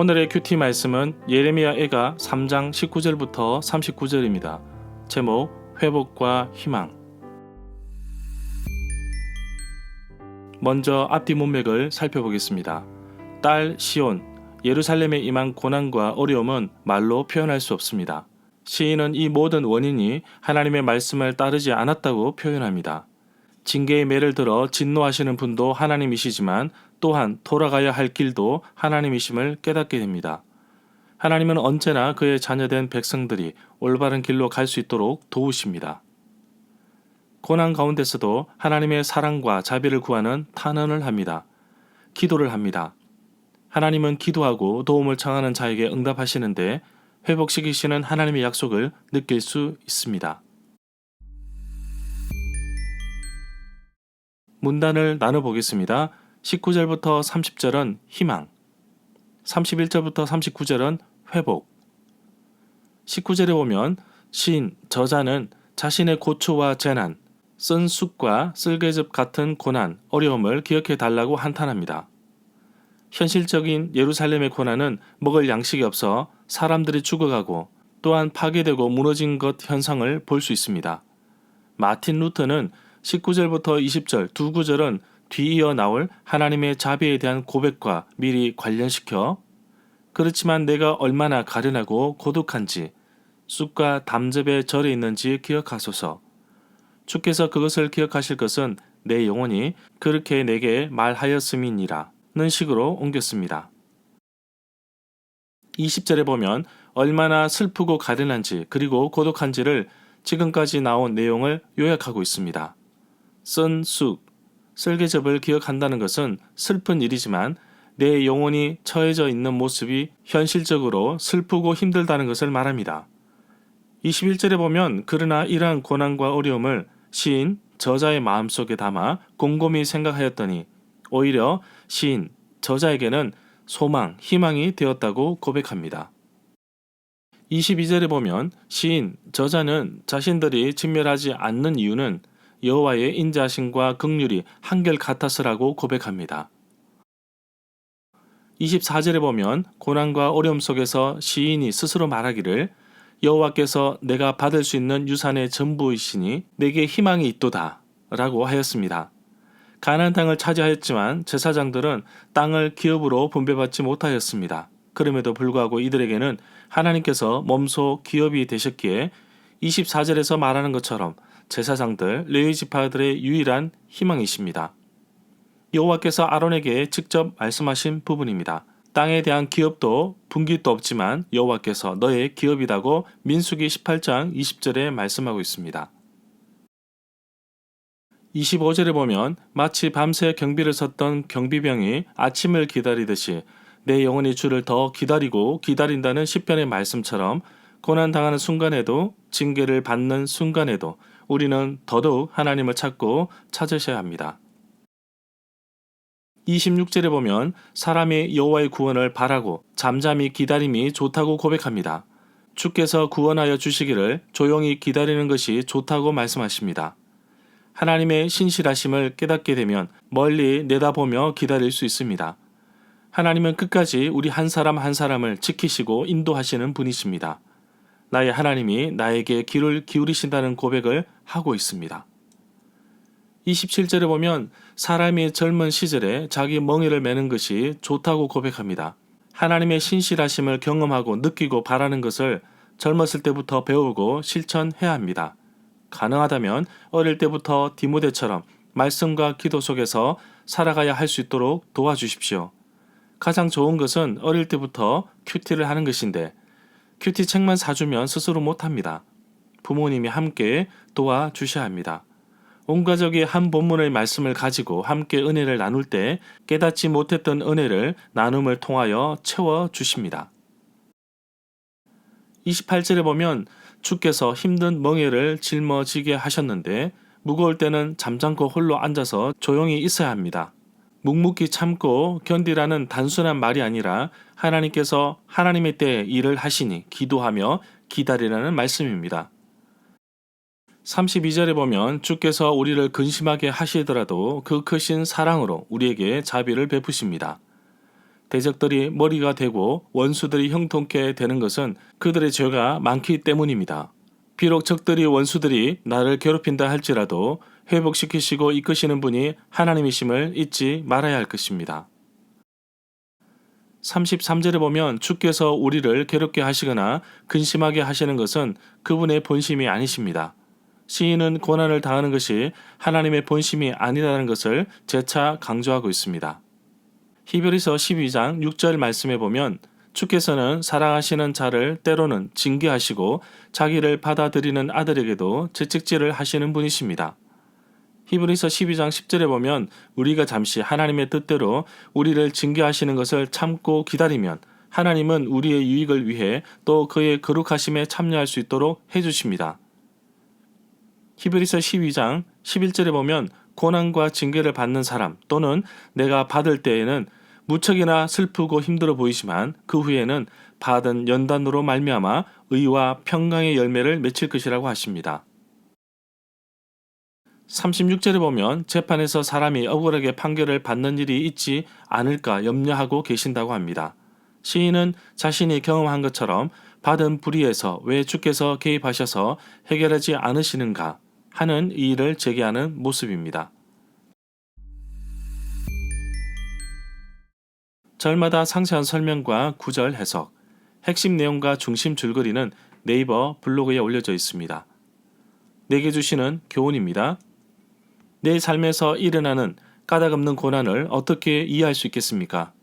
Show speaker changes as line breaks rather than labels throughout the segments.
오늘의 큐티 말씀은 예레미야 애가 3장 19절부터 39절입니다. 제목 회복과 희망. 먼저 앞뒤 문맥을 살펴보겠습니다. 딸 시온, 예루살렘에 임한 고난과 어려움은 말로 표현할 수 없습니다. 시인은 이 모든 원인이 하나님의 말씀을 따르지 않았다고 표현합니다. 징계의 매를 들어 진노하시는 분도 하나님이시지만 또한 돌아가야 할 길도 하나님이심을 깨닫게 됩니다. 하나님은 언제나 그의 자녀된 백성들이 올바른 길로 갈 수 있도록 도우십니다. 고난 가운데서도 하나님의 사랑과 자비를 구하는 탄원을 합니다. 기도를 합니다. 하나님은 기도하고 도움을 청하는 자에게 응답하시는데 회복시키시는 하나님의 약속을 느낄 수 있습니다. 문단을 나눠보겠습니다. 19절부터 30절은 희망, 31절부터 39절은 회복. 19절에 보면 시인, 저자는 자신의 고초와 재난, 쓴 쑥과 쓸개즙 같은 고난, 어려움을 기억해 달라고 한탄합니다. 현실적인 예루살렘의 고난은 먹을 양식이 없어 사람들이 죽어가고 또한 파괴되고 무너진 것 현상을 볼 수 있습니다. 마틴 루터는 19절부터 20절 두 구절은 뒤이어 나올 하나님의 자비에 대한 고백과 미리 관련시켜 그렇지만 내가 얼마나 가련하고 고독한지 쑥과 담즙에 절에 있는지 기억하소서. 주께서 그것을 기억하실 것은 내 영혼이 그렇게 내게 말하였음이니라 는 식으로 옮겼습니다. 20절에 보면 얼마나 슬프고 가련한지 그리고 고독한지를 지금까지 나온 내용을 요약하고 있습니다. 쓴 쑥, 쓸개즙을 기억한다는 것은 슬픈 일이지만 내 영혼이 처해져 있는 모습이 현실적으로 슬프고 힘들다는 것을 말합니다. 21절에 보면 그러나 이러한 고난과 어려움을 시인, 저자의 마음속에 담아 곰곰이 생각하였더니 오히려 시인, 저자에게는 소망, 희망이 되었다고 고백합니다. 22절에 보면 시인, 저자는 자신들이 진멸하지 않는 이유는 여호와의 인자하심과 긍휼이 한결같아서라고 고백합니다. 24절에 보면 고난과 어려움 속에서 시인이 스스로 말하기를 여호와께서 내가 받을 수 있는 유산의 전부이시니 내게 희망이 있도다 라고 하였습니다. 가나안 땅을 차지하였지만 제사장들은 땅을 기업으로 분배받지 못하였습니다. 그럼에도 불구하고 이들에게는 하나님께서 몸소 기업이 되셨기에 24절에서 말하는 것처럼 제사장들, 레위 지파들의 유일한 희망이십니다. 여호와께서 아론에게 직접 말씀하신 부분입니다. 땅에 대한 기업도 분깃도 없지만 여호와께서 너의 기업이라고 민수기 18장 20절에 말씀하고 있습니다. 25절에 보면 마치 밤새 경비를 섰던 경비병이 아침을 기다리듯이 내 영혼이 주를 더 기다리고 기다린다는 시편의 말씀처럼 고난당하는 순간에도 징계를 받는 순간에도 우리는 더더욱 하나님을 찾고 찾으셔야 합니다. 26절에 보면 사람이 여호와의 구원을 바라고 잠잠히 기다림이 좋다고 고백합니다. 주께서 구원하여 주시기를 조용히 기다리는 것이 좋다고 말씀하십니다. 하나님의 신실하심을 깨닫게 되면 멀리 내다보며 기다릴 수 있습니다. 하나님은 끝까지 우리 한 사람 한 사람을 지키시고 인도하시는 분이십니다. 나의 하나님이 나에게 귀를 기울이신다는 고백을 하고 있습니다. 27절에 보면 사람이 젊은 시절에 자기 멍에를 매는 것이 좋다고 고백합니다. 하나님의 신실하심을 경험하고 느끼고 바라는 것을 젊었을 때부터 배우고 실천해야 합니다. 가능하다면 어릴 때부터 디모데처럼 말씀과 기도 속에서 살아가야 할 수 있도록 도와주십시오. 가장 좋은 것은 어릴 때부터 큐티를 하는 것인데 큐티 책만 사주면 스스로 못합니다. 부모님이 함께 도와주셔야 합니다. 온 가족이 한 본문의 말씀을 가지고 함께 은혜를 나눌 때 깨닫지 못했던 은혜를 나눔을 통하여 채워주십니다. 28절에 보면 주께서 힘든 멍에를 짊어지게 하셨는데 무거울 때는 잠잠고 홀로 앉아서 조용히 있어야 합니다. 묵묵히 참고 견디라는 단순한 말이 아니라 하나님께서 하나님의 때에 일을 하시니 기도하며 기다리라는 말씀입니다. 32절에 보면 주께서 우리를 근심하게 하시더라도 그 크신 사랑으로 우리에게 자비를 베푸십니다. 대적들이 머리가 되고 원수들이 형통케 되는 것은 그들의 죄가 많기 때문입니다. 비록 적들이 원수들이 나를 괴롭힌다 할지라도 회복시키시고 이끄시는 분이 하나님이심을 잊지 말아야 할 것입니다. 33절에 보면 주께서 우리를 괴롭게 하시거나 근심하게 하시는 것은 그분의 본심이 아니십니다. 시인은 고난을 당하는 것이 하나님의 본심이 아니라는 것을 재차 강조하고 있습니다. 히브리서 12장 6절 말씀에 보면 주께서는 사랑하시는 자를 때로는 징계하시고 자기를 받아들이는 아들에게도 채찍질을 하시는 분이십니다. 히브리서 12장 10절에 보면 우리가 잠시 하나님의 뜻대로 우리를 징계하시는 것을 참고 기다리면 하나님은 우리의 유익을 위해 또 그의 거룩하심에 참여할 수 있도록 해주십니다. 히브리서 12장 11절에 보면 고난과 징계를 받는 사람 또는 내가 받을 때에는 무척이나 슬프고 힘들어 보이지만 그 후에는 받은 연단으로 말미암아 의와 평강의 열매를 맺힐 것이라고 하십니다. 36절에 보면 재판에서 사람이 억울하게 판결을 받는 일이 있지 않을까 염려하고 계신다고 합니다. 시인은 자신이 경험한 것처럼 받은 불의에서 왜 주께서 개입하셔서 해결하지 않으시는가 하는 이의를 제기하는 모습입니다. 절마다 상세한 설명과 구절 해석, 핵심 내용과 중심 줄거리는 네이버 블로그에 올려져 있습니다. 내게 주시는 교훈입니다. 내 삶에서 일어나는 까닭없는 고난을 어떻게 이해할 수 있겠습니까?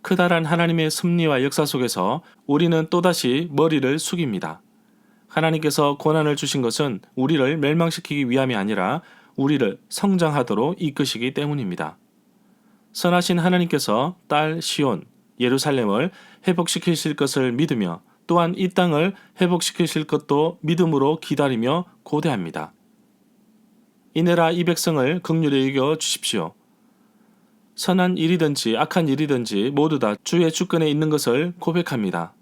크다란 하나님의 섭리와 역사 속에서 우리는 또다시 머리를 숙입니다. 하나님께서 고난을 주신 것은 우리를 멸망시키기 위함이 아니라 우리를 성장하도록 이끄시기 때문입니다. 선하신 하나님께서 딸 시온, 예루살렘을 회복시키실 것을 믿으며 또한 이 땅을 회복시키실 것도 믿음으로 기다리며 고대합니다. 이내라 이 백성을 긍휼히 여겨 주십시오. 선한 일이든지 악한 일이든지 모두 다 주의 주권에 있는 것을 고백합니다.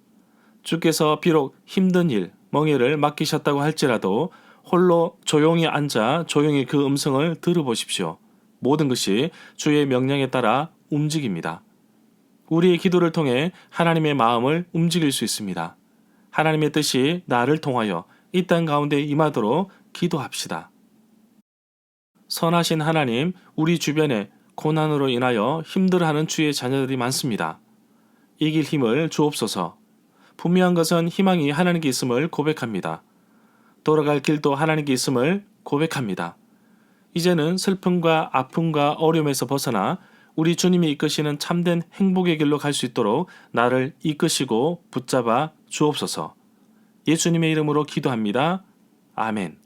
주께서 비록 힘든 일, 멍에를 맡기셨다고 할지라도 홀로 조용히 앉아 조용히 그 음성을 들어보십시오. 모든 것이 주의 명령에 따라 움직입니다. 우리의 기도를 통해 하나님의 마음을 움직일 수 있습니다. 하나님의 뜻이 나를 통하여 이 땅 가운데 임하도록 기도합시다. 선하신 하나님, 우리 주변에 고난으로 인하여 힘들어하는 주의 자녀들이 많습니다. 이길 힘을 주옵소서. 분명한 것은 희망이 하나님께 있음을 고백합니다. 돌아갈 길도 하나님께 있음을 고백합니다. 이제는 슬픔과 아픔과 어려움에서 벗어나 우리 주님이 이끄시는 참된 행복의 길로 갈 수 있도록 나를 이끄시고 붙잡아 주옵소서. 예수님의 이름으로 기도합니다. 아멘.